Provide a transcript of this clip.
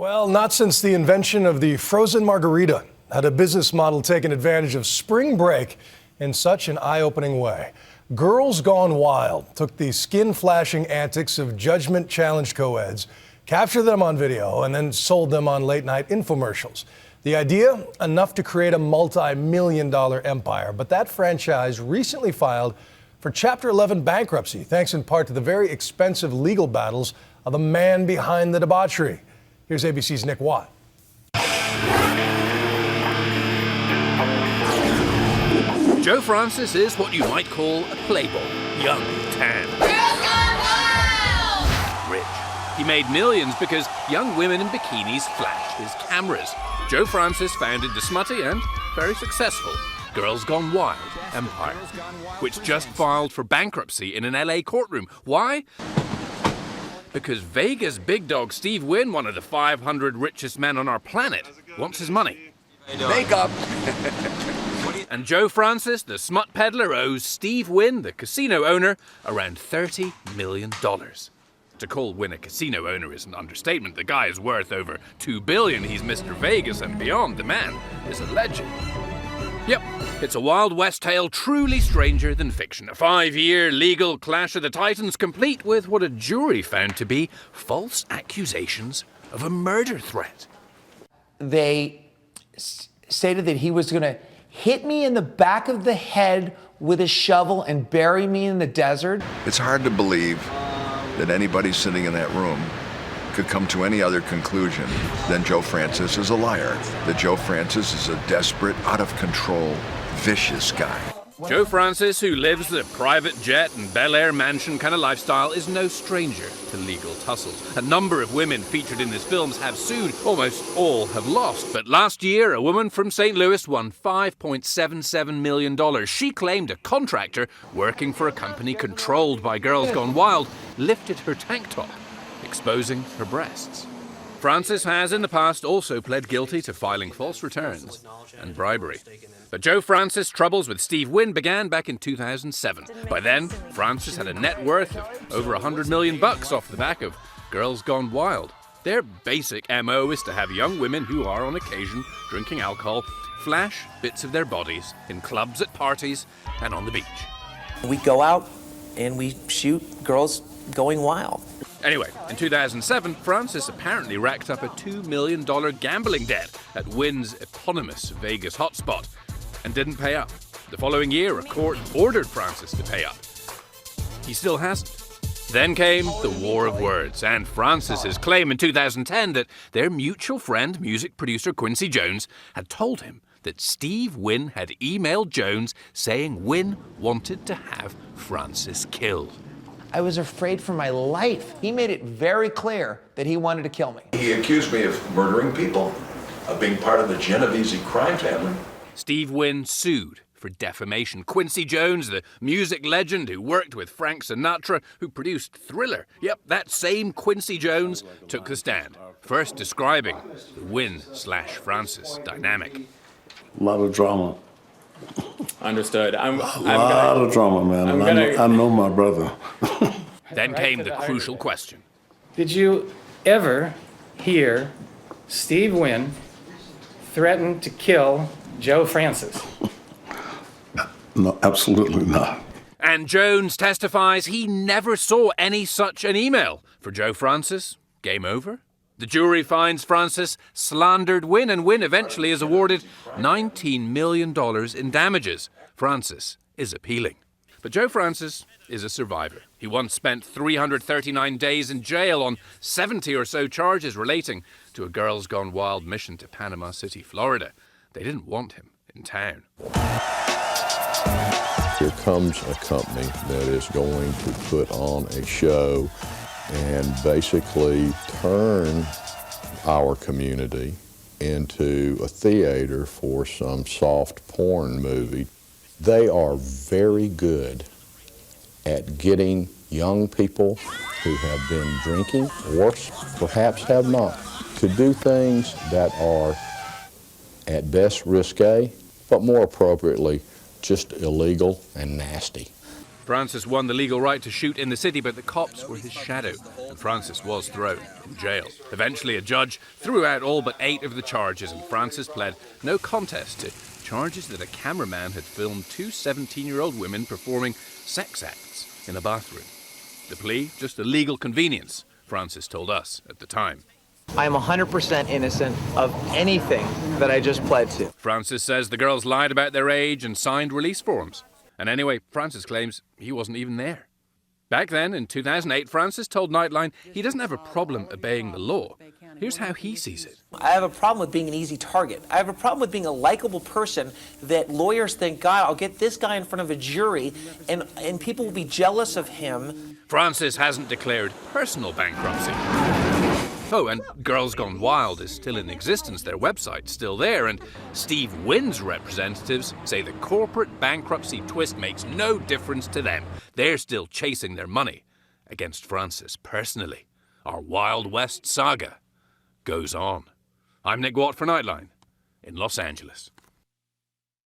Well, not since the invention of the frozen margarita had a business model taken advantage of spring break in such an eye-opening way. Girls Gone Wild took the skin-flashing antics of judgment-challenged co-eds, captured them on video, and then sold them on late-night infomercials. The idea, enough to create a multi-million-dollar empire. But that franchise recently filed for Chapter 11 bankruptcy, thanks in part to the very expensive legal battles of the man behind the debauchery. Here's ABC's Nick Watt. Joe Francis is what you might call a playboy, young, tan, rich. He made millions because young women in bikinis flashed his cameras. Joe Francis founded the smutty and very successful Girls Gone Wild empire, which just filed for bankruptcy in an LA courtroom. Why? Because Vegas big dog Steve Wynn, one of the 500 richest men on our planet, wants his money. Makeup. And Joe Francis, the smut peddler, owes Steve Wynn, the casino owner, around $30 million. To call Wynn a casino owner is an understatement. The guy is worth over $2 billion. He's Mr. Vegas and beyond. The man is a legend. Yep, it's a Wild West tale truly stranger than fiction. A 5-year legal clash of the titans, complete with what a jury found to be false accusations of a murder threat. They stated that he was going to hit me in the back of the head with a shovel and bury me in the desert. It's hard to believe that anybody sitting in that room could come to any other conclusion than Joe Francis is a liar, that Joe Francis is a desperate, out-of-control, vicious guy. Joe Francis, who lives the private jet and Bel Air mansion kind of lifestyle, is no stranger to legal tussles. A number of women featured in his films have sued. Almost all have lost. But last year, a woman from St. Louis won $5.77 million. She claimed a contractor working for a company controlled by Girls Gone Wild lifted her tank top, exposing her breasts. Francis has in the past also pled guilty to filing false returns and bribery. But Joe Francis' troubles with Steve Wynn began back in 2007. By then, Francis had a net worth of over $100 million off the back of Girls Gone Wild. Their basic MO is to have young women who are on occasion drinking alcohol flash bits of their bodies in clubs, at parties, and on the beach. We go out and we shoot girls going wild. Anyway, in 2007, Francis apparently racked up a $2 million gambling debt at Wynn's eponymous Vegas hotspot and didn't pay up. The following year, a court ordered Francis to pay up. He still hasn't. Then came the war of words, and Francis's claim in 2010 that their mutual friend, music producer Quincy Jones, had told him that Steve Wynn had emailed Jones saying Wynn wanted to have Francis killed. I was afraid for my life. He made it very clear that he wanted to kill me. He accused me of murdering people, of being part of the Genovese crime family. Steve Wynn sued for defamation. Quincy Jones, the music legend who worked with Frank Sinatra, who produced Thriller. Yep, that same Quincy Jones took the stand, first describing the Wynn/Francis dynamic. A lot of drama. Understood. A lot of drama, man. I know my brother. Then came the crucial question. Did you ever hear Steve Wynn threaten to kill Joe Francis? No, absolutely not. And Jones testifies he never saw any such an email. For Joe Francis, game over. The jury finds Francis slandered Wynn, and Wynn eventually is awarded $19 million in damages. Francis is appealing. But Joe Francis is a survivor. He once spent 339 days in jail on 70 or so charges relating to a Girls Gone Wild mission to Panama City, Florida. They didn't want him in town. Here comes a company that is going to put on a show and basically turn our community into a theater for some soft porn movie. They are very good at getting young people who have been drinking, or perhaps have not, to do things that are at best risque, but more appropriately, just illegal and nasty. Francis won the legal right to shoot in the city, but the cops were his shadow, and Francis was thrown in jail. Eventually, a judge threw out all but 8 of the charges, and Francis pled no contest to charges that a cameraman had filmed 2 17-year-old women performing sex acts in a bathroom. The plea, just a legal convenience, Francis told us at the time. I am 100% innocent of anything that I just pled to. Francis says the girls lied about their age and signed release forms. And anyway, Francis claims he wasn't even there. Back then, in 2008, Francis told Nightline he doesn't have a problem obeying the law. Here's how he sees it. I have a problem with being an easy target. I have a problem with being a likable person that lawyers think, God, I'll get this guy in front of a jury and people will be jealous of him. Francis hasn't declared personal bankruptcy. Oh, and Girls Gone Wild is still in existence. Their website's still there, and Steve Wynn's representatives say the corporate bankruptcy twist makes no difference to them. They're still chasing their money against Francis personally. Our Wild West saga goes on. I'm Nick Watt for Nightline in Los Angeles.